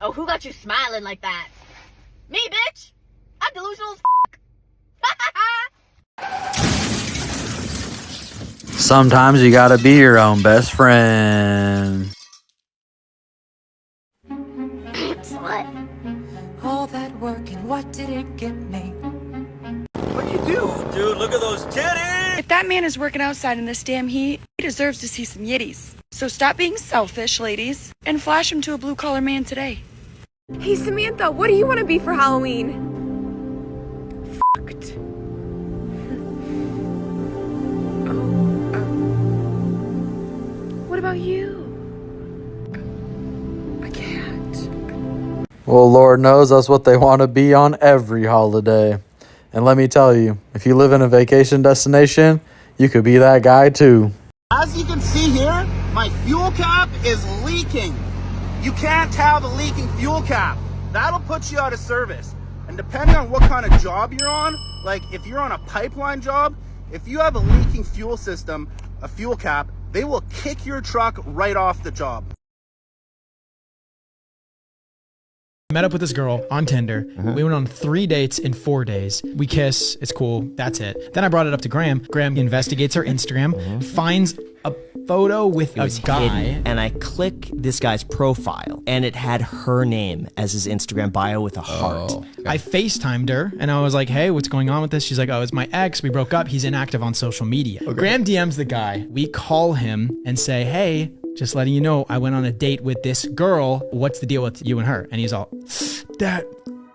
Oh, who got you smiling like that? Me, bitch! I'm delusional as Sometimes you gotta be your own best friend. Slut. All that work and what did it get me? What'd you do? Dude, look at those titties! If that man is working outside in this damn heat, he deserves to see some yitties. So stop being selfish, ladies, and flash him to a blue-collar man today. Hey Samantha, what do you want to be for Halloween? Fucked. What about you? I can't. Well, Lord knows that's what they want to be on every holiday. And let me tell you, if you live in a vacation destination, you could be that guy too. As you can see here, my fuel cap is leaking. You can't have a leaking fuel cap. That'll put you out of service. And depending on what kind of job you're on, like if you're on a pipeline job, if you have a leaking fuel system, a fuel cap, they will kick your truck right off the job. I met up with this girl on Tinder. We went on 3 dates in 4 days. We kiss, it's cool, that's it. Then I brought it up to Graham. Graham investigates her Instagram, finds a photo with a guy. Hidden, and I click this guy's profile, and it had her name as his Instagram bio with a heart. I FaceTimed her, and I was like, hey, what's going on with this? She's like, oh, it's my ex. We broke up. He's inactive on social media. Graham DMs the guy. We call him and say, hey, just letting you know, I went on a date with this girl. What's the deal with you and her? And he's all, that.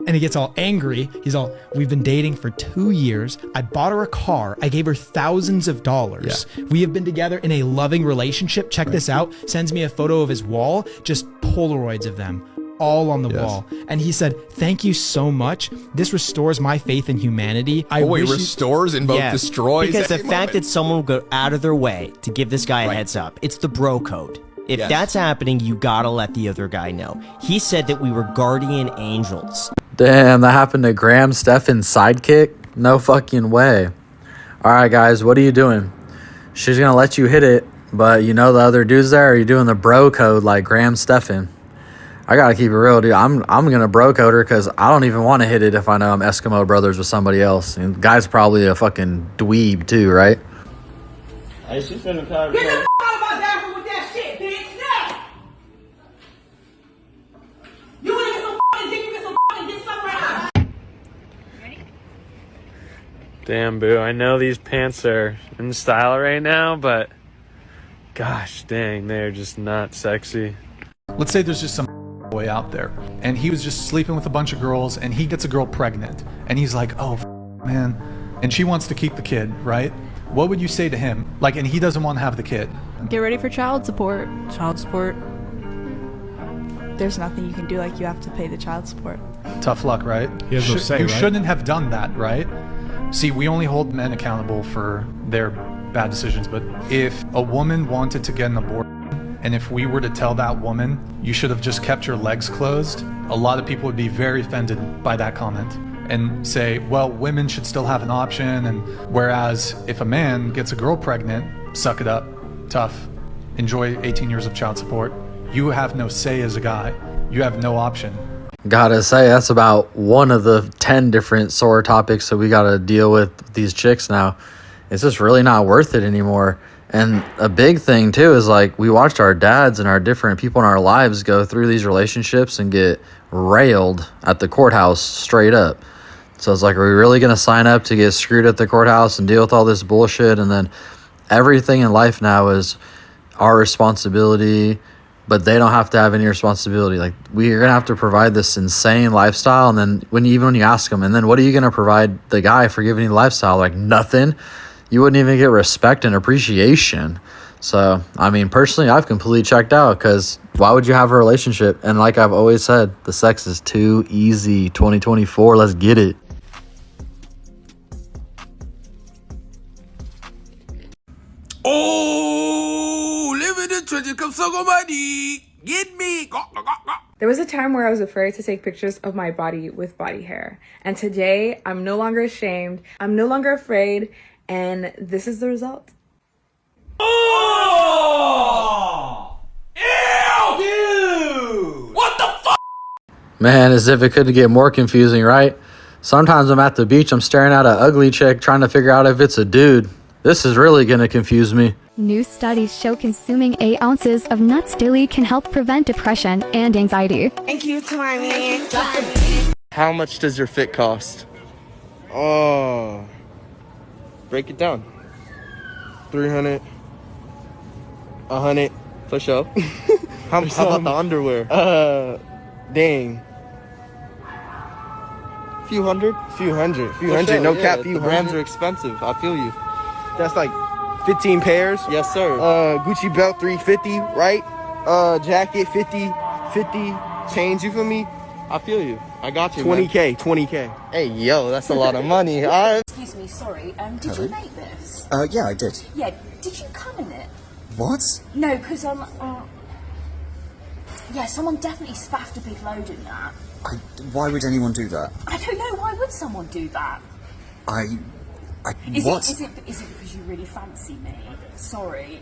And he gets all angry. He's all, we've been dating for 2 years. I bought her a car. I gave her thousands of dollars. Yeah. We have been together in a loving relationship. Check this out. Sends me a photo of his wall, just Polaroids of them, all on the wall. And he said, thank you so much. This restores my faith in humanity. Restores and both destroys. Because the fact that someone would go out of their way to give this guy a heads up, it's the bro code. If that's happening, you gotta let the other guy know. He said that we were guardian angels. Damn, that happened to Graham Stephan's sidekick? No fucking way. Alright guys, what are you doing? She's gonna let you hit it, but you know the other dudes there? Are you doing the bro code like Graham Stephan? I gotta keep it real, dude. I'm gonna bro code her because I don't even want to hit it if I know I'm Eskimo brothers with somebody else. And the guy's probably a fucking dweeb too, right? Hey, she's finna call Get the f*** out of my bathroom with that shit, bitch! Now! You wanna get some f***ing dick, you get some f***ing dick sucked right now! Damn, boo. I know these pants are in style right now, but gosh dang, they're just not sexy. Let's say there's just some boy out there, and he was just sleeping with a bunch of girls, and he gets a girl pregnant, and he's like, oh, man, and she wants to keep the kid, right? What would you say to him? Like, and he doesn't want to have the kid. Get ready for child support. Child support. There's nothing you can do, like you have to pay the child support. Tough luck, right? He has no say, you right? shouldn't have done that, right? See, we only hold men accountable for their bad decisions, but if a woman wanted to get an abortion, and if we were to tell that woman, you should have just kept your legs closed, a lot of people would be very offended by that comment and say, well, women should still have an option. And whereas if a man gets a girl pregnant, suck it up, tough, enjoy 18 years of child support. You have no say as a guy. You have no option. Gotta say, that's about one of the 10 different sore topics that we gotta deal with these chicks now. It's just really not worth it anymore. And a big thing too is like we watched our dads and our different people in our lives go through these relationships and get railed at the courthouse straight up. So it's like, are we really going to sign up to get screwed at the courthouse and deal with all this bullshit? And then everything in life now is our responsibility, but they don't have to have any responsibility. Like, we're going to have to provide this insane lifestyle. And then even when you ask them, and then what are you going to provide the guy for giving you the lifestyle? Like, nothing. You wouldn't even get respect and appreciation. So, I mean, personally, I've completely checked out because why would you have a relationship? And like I've always said, the sex is too easy. 2024, let's get it. Oh, live in the trenches, come suck on my dick. Get me. There was a time where I was afraid to take pictures of my body with body hair. And today, I'm no longer ashamed. I'm no longer afraid. And this is the result. Oh! Ew! Dude! What the fuck? Man, as if it couldn't get more confusing, right? Sometimes I'm at the beach, I'm staring at an ugly chick trying to figure out if it's a dude. This is really gonna confuse me. New studies show consuming 8 ounces of nuts daily can help prevent depression and anxiety. Thank you, Tammy. How much does your fit cost? Oh, break it down. 300, 100 for sure. how about the underwear? Dang. Few hundred. Sure, no cap. The brands are expensive. I feel you. That's like 15 pairs. Yes, sir. Gucci belt 350, right? Jacket 50, change. You feel me? I feel you. I got you. 20K. Hey, yo, that's a lot of money. All right. Excuse me, sorry. Did you make this? Yeah, I did. Yeah. Did you come in it? What? No, because yeah, someone definitely spaffed a big load in that. Why would anyone do that? I don't know. Why would someone do that? What? Is it because you really fancy me? Sorry.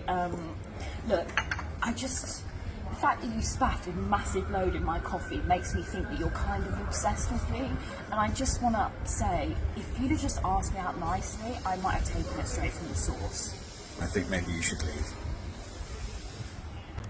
Look, the fact that you spaffed a massive load in my coffee makes me think that you're kind of obsessed with me. And I just want to say, if you'd have just asked me out nicely, I might have taken it straight from the source. I think maybe you should leave.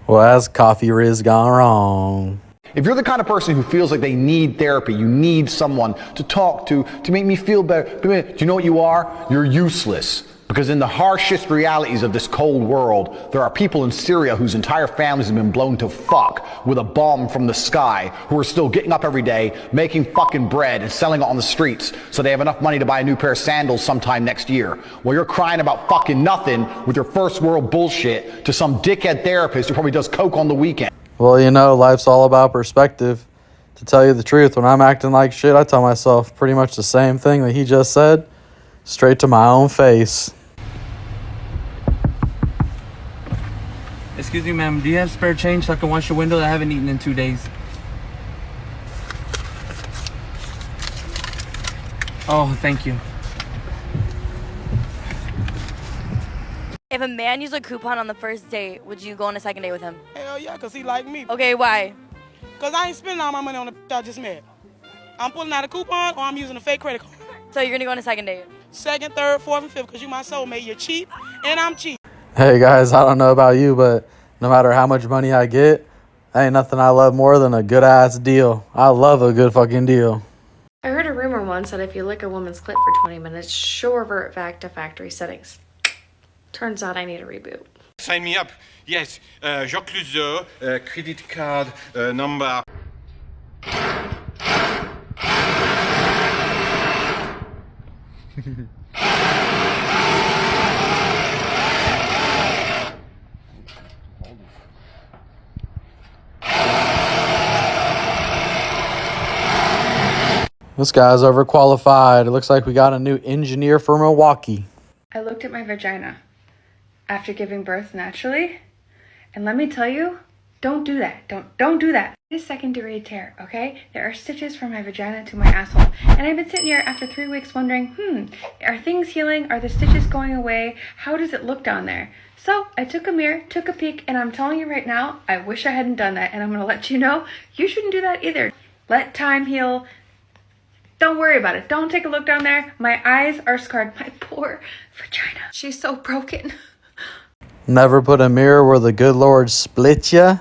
Well, as Coffee Riz gone wrong. If you're the kind of person who feels like they need therapy, you need someone to talk to make me feel better, do you know what you are? You're useless. Because in the harshest realities of this cold world, there are people in Syria whose entire families have been blown to fuck with a bomb from the sky, who are still getting up every day, making fucking bread and selling it on the streets so they have enough money to buy a new pair of sandals sometime next year. While you're crying about fucking nothing with your first world bullshit to some dickhead therapist who probably does coke on the weekend. Well, you know, life's all about perspective. To tell you the truth, when I'm acting like shit, I tell myself pretty much the same thing that he just said, straight to my own face. Excuse me, ma'am, do you have spare change so I can wash your window? I haven't eaten in 2 days. Oh, thank you. If a man used a coupon on the first date, would you go on a second date with him? Hell yeah, because he like me. Okay, why? Because I ain't spending all my money on the I just met. I'm pulling out a coupon or I'm using a fake credit card. So you're going to go on a second date? Second, third, fourth, and fifth, because you my soulmate. You're cheap, and I'm cheap. Hey guys, I don't know about you, but no matter how much money I get, ain't nothing I love more than a good ass deal. I love a good fucking deal. I heard a rumor once that if you lick a woman's clit for 20 minutes, she'll revert back to factory settings. Turns out I need a reboot. Sign me up. Yes, Jacques Cluzot, credit card number. This guy's overqualified. It looks like we got a new engineer for Milwaukee. I looked at my vagina after giving birth naturally, and let me tell you, don't do that. Don't do that. It's a secondary tear, okay? There are stitches from my vagina to my asshole, and I've been sitting here after 3 weeks wondering, are things healing? Are the stitches going away? How does it look down there? So I took a mirror, took a peek, and I'm telling you right now, I wish I hadn't done that, and I'm gonna let you know, you shouldn't do that either. Let time heal. Don't worry about it. Don't take a look down there. My eyes are scarred. My poor vagina. She's so broken. Never put a mirror where the good Lord split ya.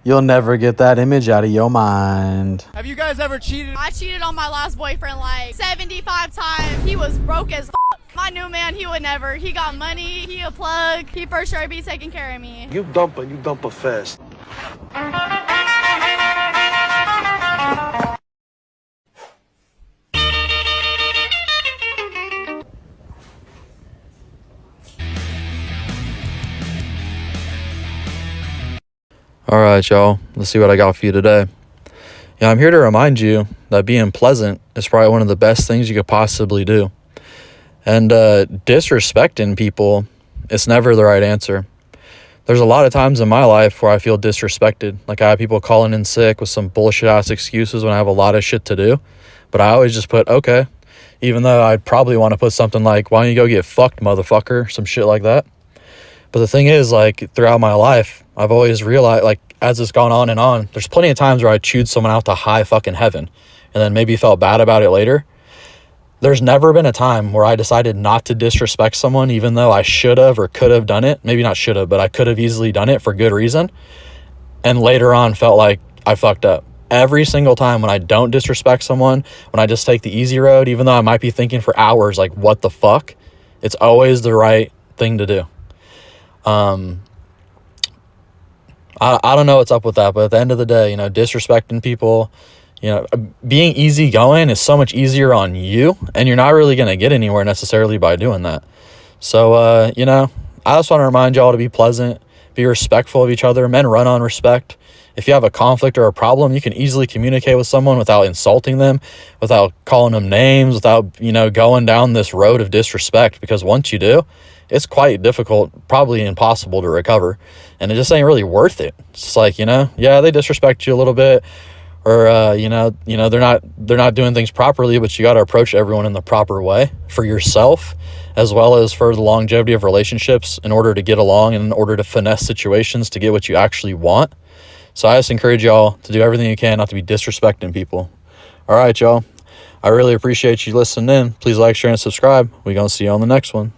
You'll never get that image out of your mind. Have you guys ever cheated? I cheated on my last boyfriend like 75 times. He was broke as f***. My new man, he would never. He got money, he a plug. He for sure be taking care of me. You dump her fast. All right, y'all. Let's see what I got for you today. Yeah, I'm here to remind you that being pleasant is probably one of the best things you could possibly do. And disrespecting people, it's never the right answer. There's a lot of times in my life where I feel disrespected. Like I have people calling in sick with some bullshit ass excuses when I have a lot of shit to do. But I always just put, okay. Even though I'd probably want to put something like, why don't you go get fucked, motherfucker? Some shit like that. But the thing is, like, throughout my life, I've always realized, like, as it's gone on, there's plenty of times where I chewed someone out to high fucking heaven and then maybe felt bad about it later. There's never been a time where I decided not to disrespect someone, even though I should have or could have done it. Maybe not should have, but I could have easily done it for good reason. And later on felt like I fucked up. Every single time when I don't disrespect someone, when I just take the easy road, even though I might be thinking for hours, like, what the fuck? It's always the right thing to do. I don't know what's up with that, but at the end of the day, you know, disrespecting people, you know, being easygoing is so much easier on you, and you're not really going to get anywhere necessarily by doing that. So, you know, I just want to remind y'all to be pleasant, be respectful of each other. Men run on respect. If you have a conflict or a problem, you can easily communicate with someone without insulting them, without calling them names, without, you know, going down this road of disrespect, because once you do, it's quite difficult, probably impossible to recover, and it just ain't really worth it. It's just like, you know, yeah, they disrespect you a little bit, or you know, they're not doing things properly, but you got to approach everyone in the proper way for yourself, as well as for the longevity of relationships, in order to get along and in order to finesse situations to get what you actually want. So I just encourage y'all to do everything you can not to be disrespecting people. All right, y'all. I really appreciate you listening in. Please like, share, and subscribe. We're going to see you on the next one.